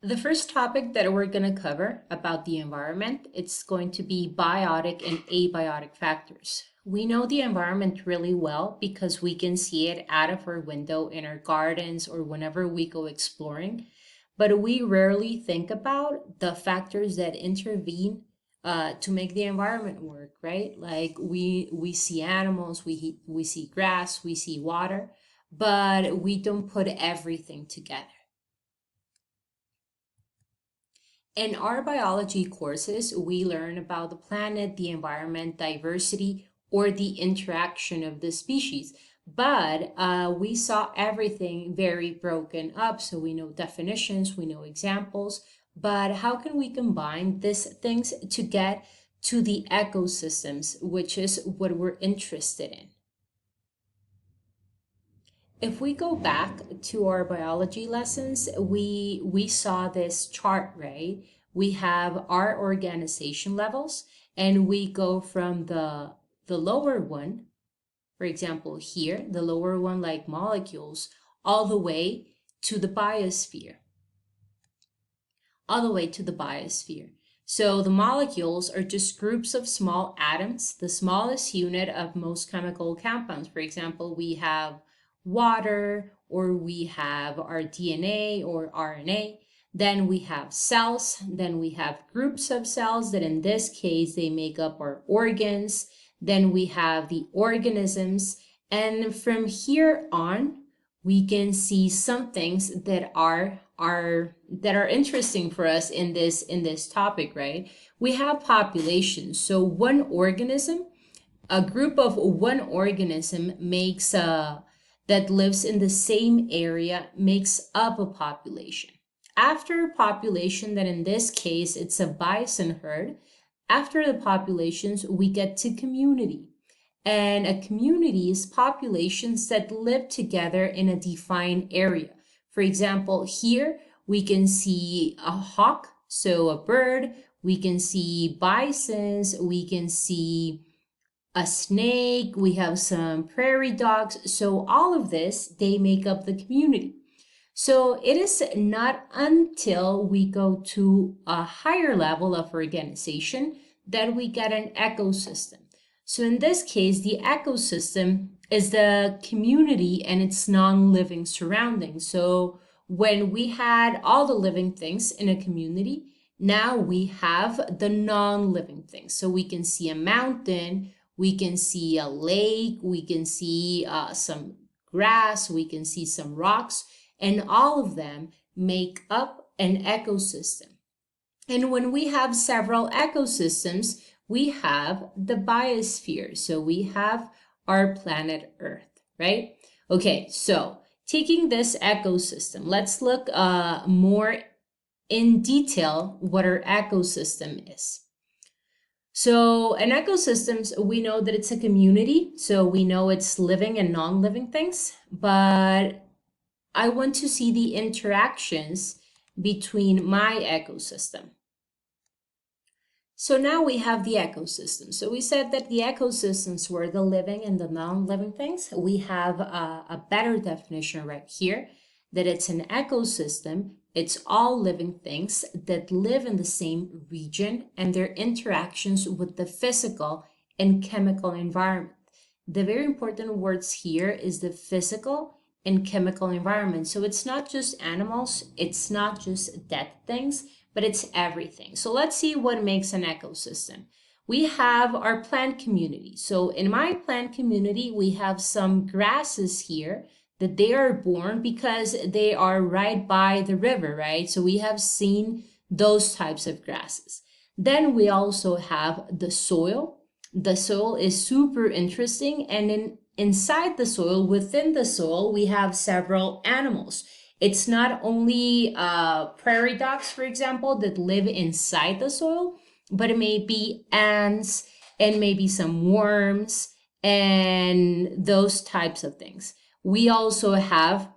The first topic that we're going to cover about the environment, it's going to be biotic and abiotic factors. We know the environment really well because we can see it out of our window in our gardens or whenever we go exploring, but we rarely think about the factors that intervene to make the environment work, right? Like we see animals, we see grass, we see water, but we don't put everything together. In our biology courses, we learn about the planet, the environment, diversity, or the interaction of the species. But we saw everything very broken up. So we know definitions, we know examples, but how can we combine these things to get to the ecosystems, which is what we're interested in? If we go back to our biology lessons, we saw this chart, right? We have our organization levels, and we go from the lower one, for example, here, the lower one like molecules, all the way to the biosphere. All the way to the biosphere. So the molecules are just groups of small atoms, the smallest unit of most chemical compounds. For example, we have water, or we have our DNA or RNA. Then we have cells. Then we have groups of cells that in this case, they make up our organs. Then we have the organisms. And from here on, we can see some things that are interesting for us in this topic, right? We have populations. So one organism, a group of one organism makes that lives in the same area makes up a population. After a population, that in this case, it's a bison herd, after the populations, we get to community. And a community is populations that live together in a defined area. For example, here we can see a hawk, so a bird. We can see bisons. We can see a snake, we have some prairie dogs. So all of this, they make up the community. So it is not until we go to a higher level of organization that we get an ecosystem. So in this case, the ecosystem is the community and its non-living surroundings. So when we had all the living things in a community, now we have the non-living things. So we can see a mountain, we can see a lake, we can see some grass, we can see some rocks, and all of them make up an ecosystem. And when we have several ecosystems, we have the biosphere. So we have our planet Earth, right? Okay, so taking this ecosystem, let's look more in detail what our ecosystem is. So in ecosystems, we know that it's a community. So we know it's living and non-living things, but I want to see the interactions between my ecosystem. So now we have the ecosystem. So we said that the ecosystems were the living and the non-living things. We have a better definition right here, that it's an ecosystem. It's all living things that live in the same region and their interactions with the physical and chemical environment. The very important words here is the physical and chemical environment. So it's not just animals, it's not just dead things, but it's everything. So let's see what makes an ecosystem. We have our plant community. So in my plant community, we have some grasses here that they are born because they are right by the river, right? So we have seen those types of grasses. Then we also have the soil. The soil is super interesting. And inside the soil, within the soil, we have several animals. It's not only prairie dogs, for example, that live inside the soil, but it may be ants and maybe some worms and those types of things. We also have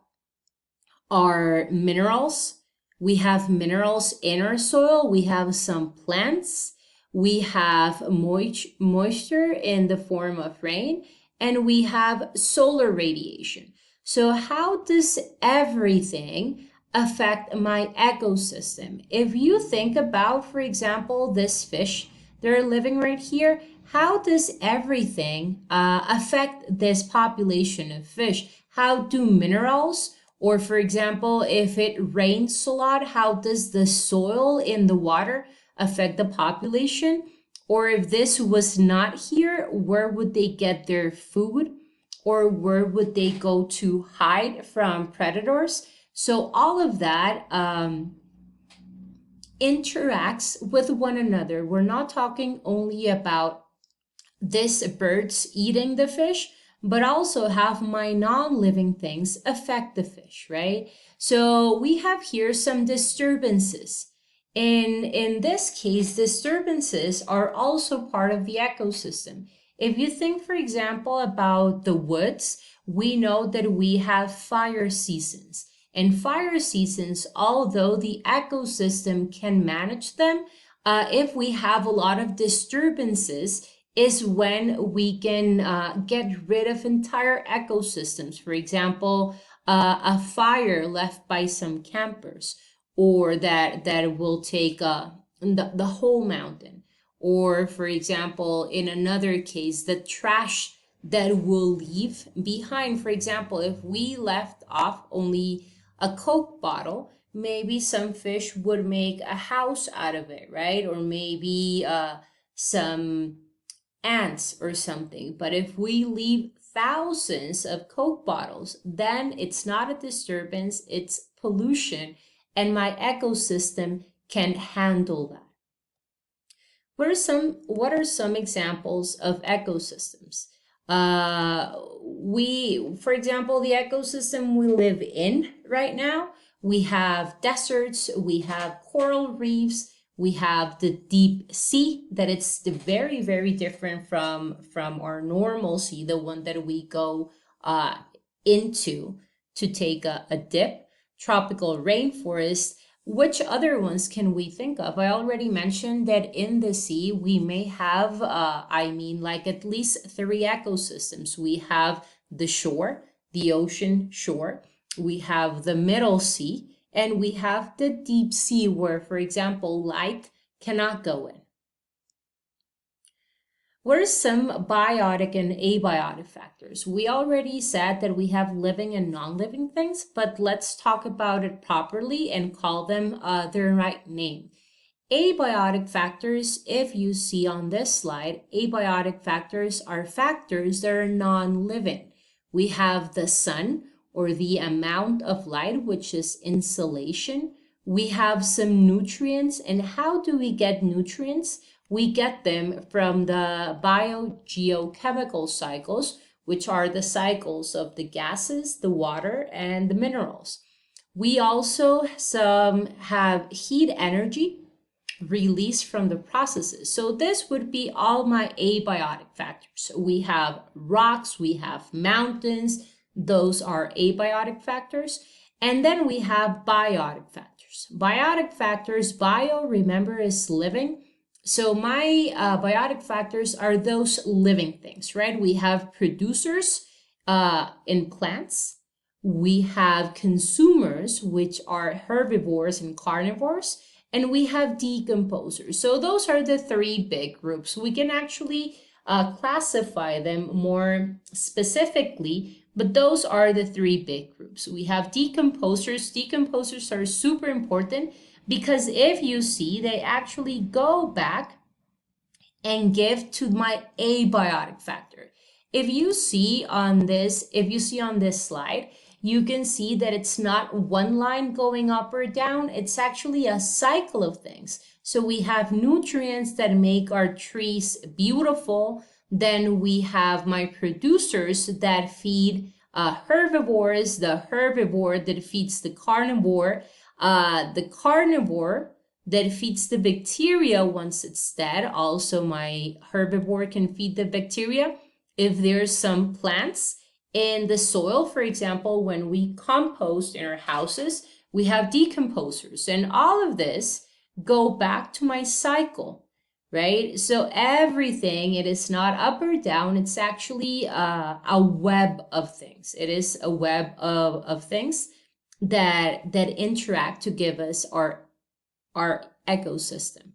our minerals. We have minerals in our soil. We have some plants. We have moisture in the form of rain, and we have solar radiation. So how does everything affect my ecosystem? If you think about, for example, this fish, they're living right here. How does everything affect this population of fish? How do minerals, or for example, if it rains a lot, how does the soil in the water affect the population? Or if this was not here, where would they get their food? Or where would they go to hide from predators? So all of that interacts with one another. We're not talking only about this birds eating the fish, but also have my non-living things affect the fish, right? So we have here some disturbances. In this case, disturbances are also part of the ecosystem. If you think, for example, about the woods, we know that we have fire seasons. And fire seasons, although the ecosystem can manage them, if we have a lot of disturbances, is when we can get rid of entire ecosystems. For example, a fire left by some campers, or that will take the whole mountain. Or for example, in another case, the trash that will leave behind. For example, if we left off only a Coke bottle, maybe some fish would make a house out of it, right? Or maybe some ants or something. But if we leave thousands of Coke bottles, then it's not a disturbance, it's pollution, and my ecosystem can't handle that. What are some examples of ecosystems? For example, the ecosystem we live in right now, we have deserts, we have coral reefs, we have the deep sea, that it's very, very different from our normal sea, the one that we go into to take a dip. Tropical rainforest. Which other ones can we think of? I already mentioned that in the sea, we may have, like at least 3 ecosystems. We have the shore, the ocean shore. We have the middle sea, and we have the deep sea where, for example, light cannot go in. What are some biotic and abiotic factors? We already said that we have living and non-living things, but let's talk about it properly and call them their right name. Abiotic factors, if you see on this slide, abiotic factors are factors that are non-living. We have the sun, or the amount of light, which is insolation. We have some nutrients, and how do we get nutrients? We get them from the biogeochemical cycles, which are the cycles of the gases, the water, and the minerals. We also have heat energy released from the processes. So this would be all my abiotic factors. We have rocks, we have mountains, those are abiotic factors. And then we have biotic factors. Biotic factors, bio, remember, is living. So my biotic factors are those living things, right? We have producers in plants. We have consumers, which are herbivores and carnivores. And we have decomposers. So those are the 3 big groups. We can actually classify them more specifically, but those are the 3 big groups. We have decomposers. Decomposers are super important because if you see, they actually go back and give to my abiotic factor. If you see on this slide, you can see that it's not one line going up or down. It's actually a cycle of things. So we have nutrients that make our trees beautiful. Then we have my producers that feed herbivores, the herbivore that feeds the carnivore that feeds the bacteria once it's dead. Also, my herbivore can feed the bacteria. If there's some plants in the soil, for example, when we compost in our houses, we have decomposers, and all of this go back to my cycle, right? So everything, it is not up or down. It's actually a web of things. It is a web of things. that interact to give us our ecosystem.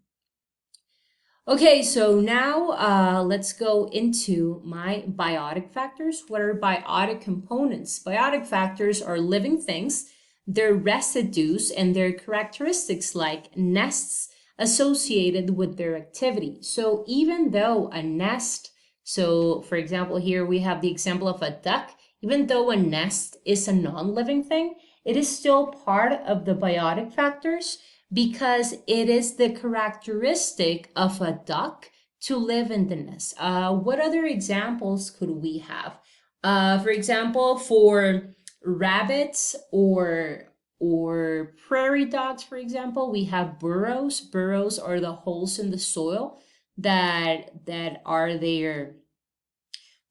Okay, so now let's go into my biotic factors. What are biotic components? Biotic factors are living things, their residues, and their characteristics like nests associated with their activity. So even though a nest, so for example, here we have the example of a duck, even though a nest is a non-living thing, it is still part of the biotic factors because it is the characteristic of a duck to live in the nest. What other examples could we have? For example, for rabbits or prairie dogs, for example, we have burrows. Burrows are the holes in the soil that are their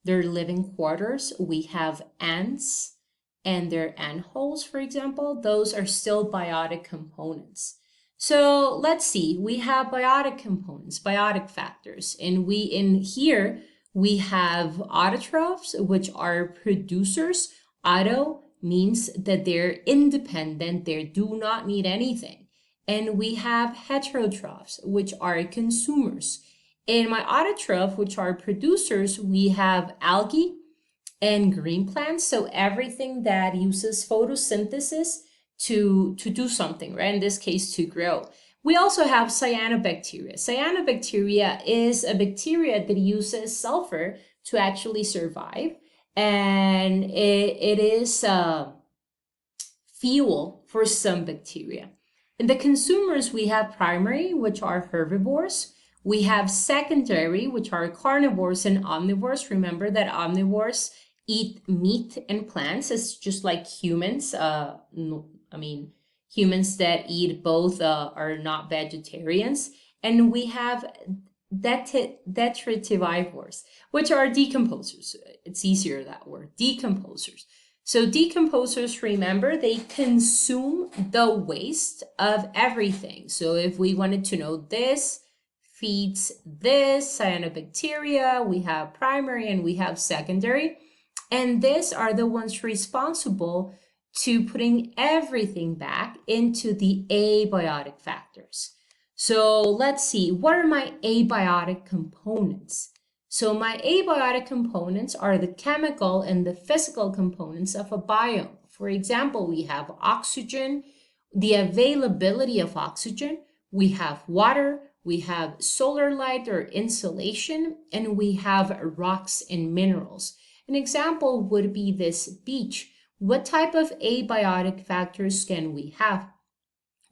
living quarters. We have ants and their ant holes, for example. Those are still biotic components. So let's see, we have biotic components, biotic factors, and in here we have autotrophs, which are producers. Auto means that they're independent, they do not need anything. And we have heterotrophs, which are consumers. In my autotroph, which are producers, we have algae and green plants. So everything that uses photosynthesis to do something, right? In this case, to grow. We also have cyanobacteria. Cyanobacteria is a bacteria that uses sulfur to actually survive. And it is fuel for some bacteria. In the consumers, we have primary, which are herbivores. We have secondary, which are carnivores and omnivores. Remember that omnivores eat meat and plants. It's just like humans. Humans that eat both are not vegetarians. And we have detritivores, which are decomposers. It's easier that word, decomposers. So decomposers, remember, they consume the waste of everything. So if we wanted to know, this feeds this cyanobacteria, we have primary and we have secondary. And these are the ones responsible to putting everything back into the abiotic factors. So let's see, what are my abiotic components? So my abiotic components are the chemical and the physical components of a biome. For example, we have oxygen, the availability of oxygen, we have water, we have solar light or insolation, and we have rocks and minerals. An example would be this beach. What type of abiotic factors can we have?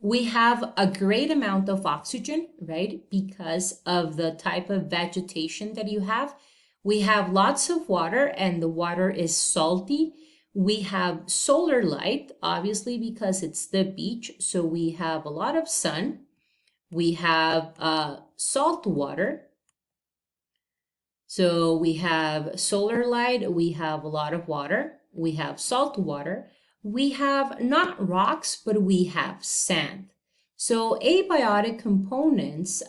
We have a great amount of oxygen, right? Because of the type of vegetation that you have. We have lots of water and the water is salty. We have solar light, obviously, because it's the beach. So we have a lot of sun. We have salt water. So we have solar light, we have a lot of water, we have salt water, we have not rocks, but we have sand. So abiotic components,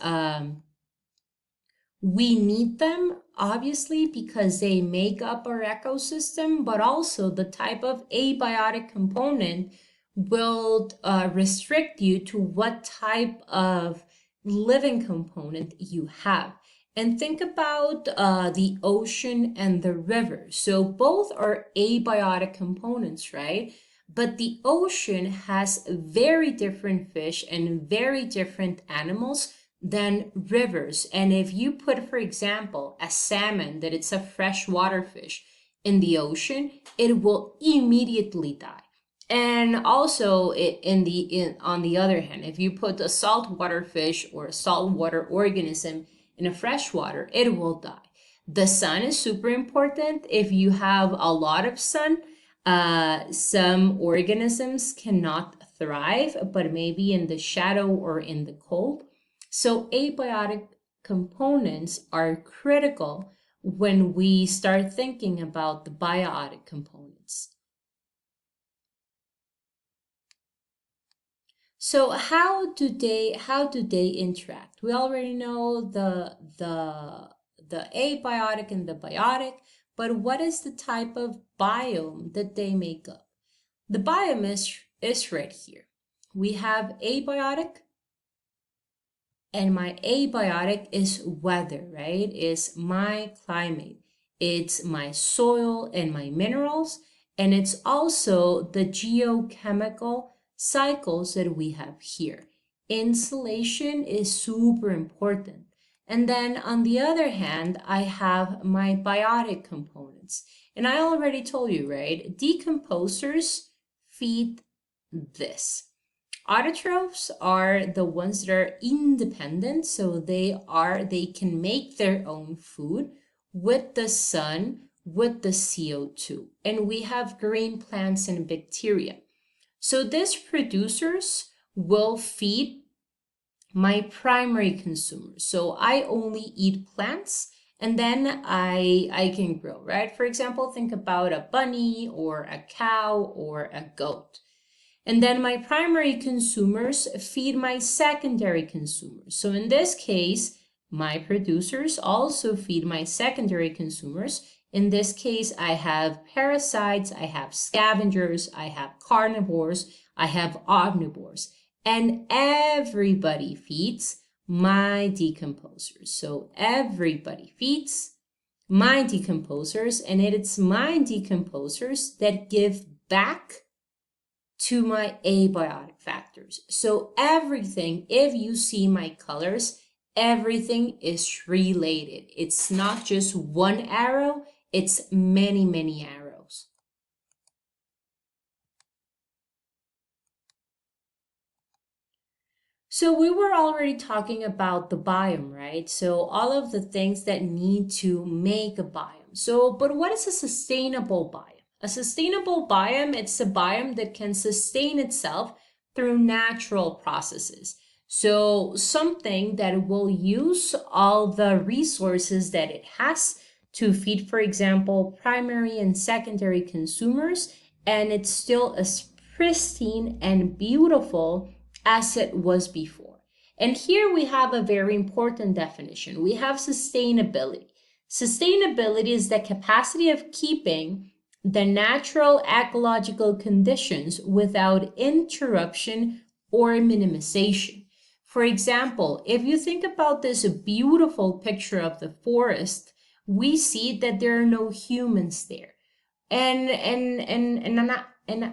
we need them obviously because they make up our ecosystem, but also the type of abiotic component will restrict you to what type of living component you have. And think about the ocean and the river. So both are abiotic components, right? But the ocean has very different fish and very different animals than rivers. And if you put, for example, a salmon, that it's a freshwater fish, in the ocean, it will immediately die. And also on the other hand, if you put a saltwater fish or a saltwater organism in a freshwater, it will die. The sun is super important. If you have a lot of sun, some organisms cannot thrive, but maybe in the shadow or in the cold. So abiotic components are critical when we start thinking about the biotic components. So how do they interact? We already know the abiotic and the biotic, but what is the type of biome that they make up? The biome is is right here. We have abiotic, and my abiotic is weather, right? It's my climate. It's my soil and my minerals, and it's also the geochemical cycles that we have here. Insulation is super important. And then on the other hand, I have my biotic components. And I already told you, right? Decomposers feed this. Autotrophs are the ones that are independent, so they can make their own food with the sun, with the CO2. And we have green plants and bacteria. So these producers will feed my primary consumers. So I only eat plants, and then I can grow, right? For example, think about a bunny or a cow or a goat. And then my primary consumers feed my secondary consumers. So in this case, my producers also feed my secondary consumers. In this case, I have parasites, I have scavengers, I have carnivores, I have omnivores, and everybody feeds my decomposers. So everybody feeds my decomposers, and it's my decomposers that give back to my abiotic factors. So everything, if you see my colors, everything is related. It's not just one arrow, it's many, many arrows. So we were already talking about the biome, right? So all of the things that need to make a biome. So, but what is a sustainable biome? A sustainable biome, it's a biome that can sustain itself through natural processes. So something that will use all the resources that it has to feed, for example, primary and secondary consumers, and it's still as pristine and beautiful as it was before. And here we have a very important definition. We have sustainability. Sustainability is the capacity of keeping the natural ecological conditions without interruption or minimization. For example, if you think about this beautiful picture of the forest, we see that there are no humans there. And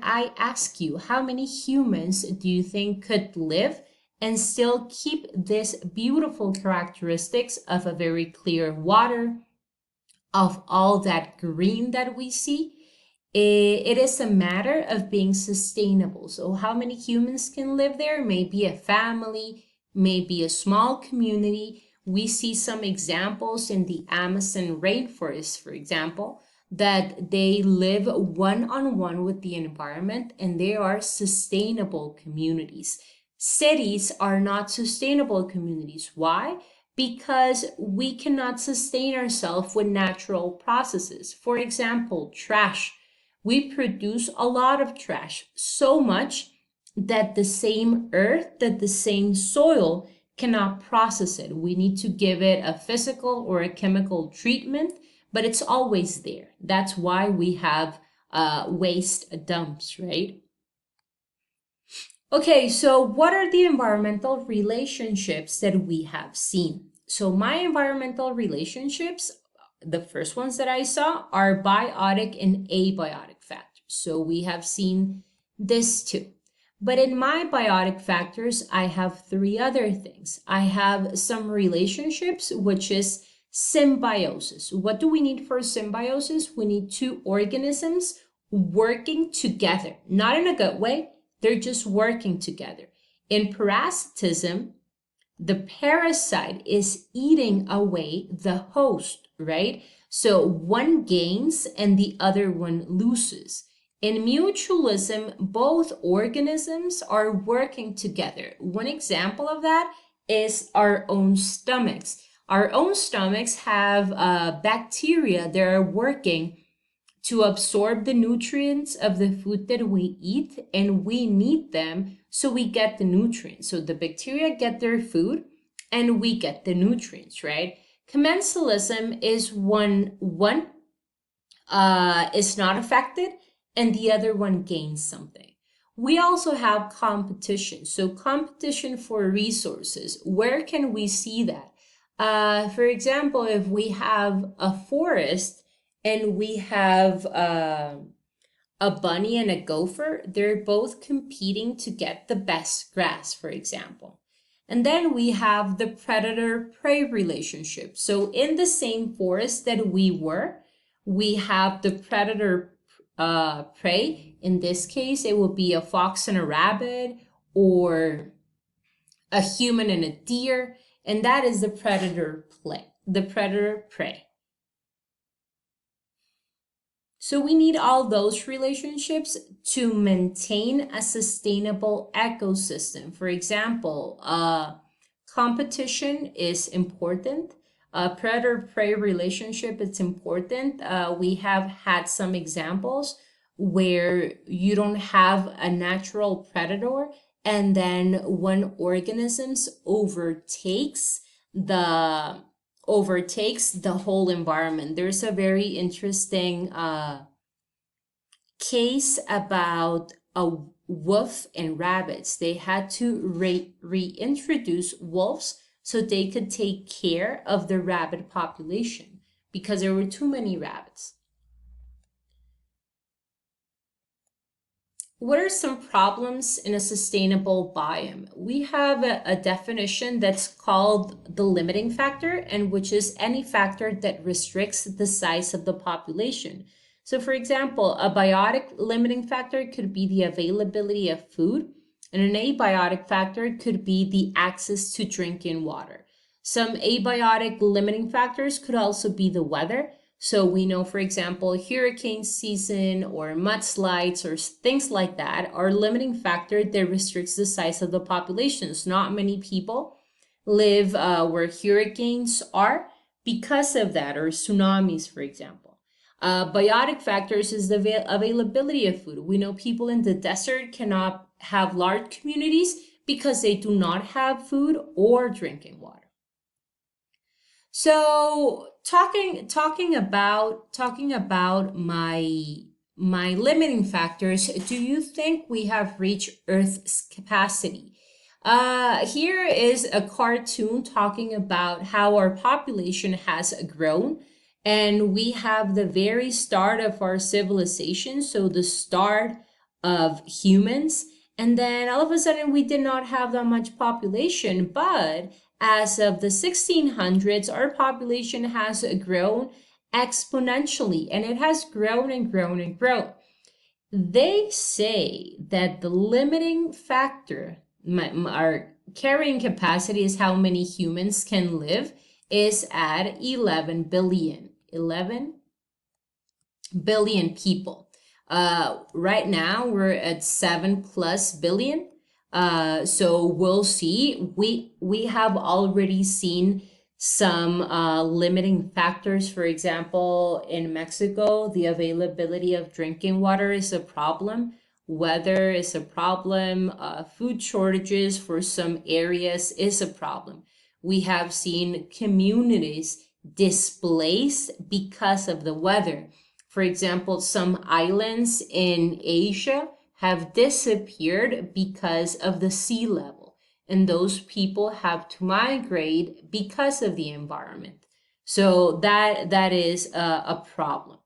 I ask you, how many humans do you think could live and still keep these beautiful characteristics of a very clear water, of all that green that we see? It is a matter of being sustainable. So how many humans can live there? Maybe a family, maybe a small community. We see some examples in the Amazon rainforest, for example, that they live one-on-one with the environment, and they are sustainable communities. Cities are not sustainable communities. Why? Because we cannot sustain ourselves with natural processes. For example, trash. We produce a lot of trash, so much that the same earth, that the same soil cannot process it. We need to give it a physical or a chemical treatment, but it's always there. That's why we have waste dumps, right? Okay, so what are the environmental relationships that we have seen? So my environmental relationships, the first ones that I saw, are biotic and abiotic factors. So we have seen this too. But in my biotic factors, I have three other things. I have some relationships, which is symbiosis. What do we need for symbiosis? We need two organisms working together, not in a good way. They're just working together. In parasitism, the parasite is eating away the host, right? So one gains and the other one loses. In mutualism, both organisms are working together. One example of that is our own stomachs. Our own stomachs have bacteria that are working to absorb the nutrients of the food that we eat, and we need them so we get the nutrients. So the bacteria get their food and we get the nutrients, right? Commensalism is one is not affected and the other one gains something. We also have competition. So competition for resources. Where can we see that? For example, if we have a forest and we have a bunny and a gopher, they're both competing to get the best grass, for example. And then we have the predator-prey relationship. So in the same forest that we have the predator prey. In this case, it will be a fox and a rabbit, or a human and a deer, and that is the predator-prey. So we need all those relationships to maintain a sustainable ecosystem. For example, competition is important. Predator-prey relationship is important. We have had some examples where you don't have a natural predator, and then when organisms overtakes the whole environment. There's a very interesting case about a wolf and rabbits. They had to reintroduce wolves so they could take care of the rabbit population because there were too many rabbits. What are some problems in a sustainable biome? We have a definition that's called the limiting factor, and which is any factor that restricts the size of the population. So for example, a biotic limiting factor could be the availability of food, and an abiotic factor could be the access to drinking water. Some abiotic limiting factors could also be the weather. So we know, for example, hurricane season or mudslides or things like that are limiting factor that restricts the size of the populations. Not many people live where hurricanes are because of that, or tsunamis, for example. Biotic factors is the availability of food. We know people in the desert cannot have large communities because they do not have food or drinking water. So talking about my limiting factors, do you think we have reached Earth's capacity? Here is a cartoon talking about how our population has grown, and we have the very start of our civilization, so the start of humans, and then all of a sudden we did not have that much population, but as of the 1600s, our population has grown exponentially, and it has grown and grown and grown. They say that the limiting factor, our carrying capacity is how many humans can live, is at 11 billion. 11 billion people. Right now, we're at 7+ billion. So we'll see. We have already seen some limiting factors. For example, in Mexico, the availability of drinking water is a problem. Weather is a problem. Food shortages for some areas is a problem. We have seen communities displaced because of the weather. For example, some islands in Asia have disappeared because of the sea level, and those people have to migrate because of the environment. So that is a problem.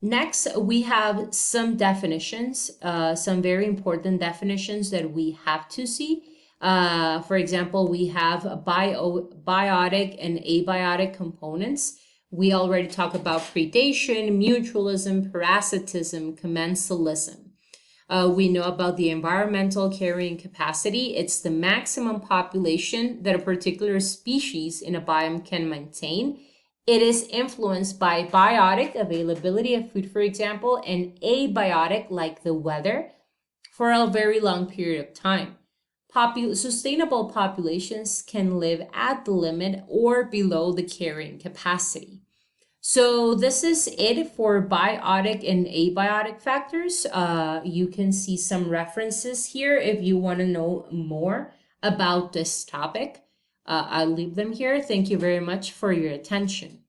Next, we have some definitions, some very important definitions that we have to see. For example, we have biotic and abiotic components. We already talked about predation, mutualism, parasitism, commensalism. We know about the environmental carrying capacity. It's the maximum population that a particular species in a biome can maintain. It is influenced by biotic, availability of food, for example, and abiotic, like the weather, for a very long period of time. Sustainable populations can live at the limit or below the carrying capacity. So this is it for biotic and abiotic factors. You can see some references here if you want to know more about this topic. I'll leave them here. Thank you very much for your attention.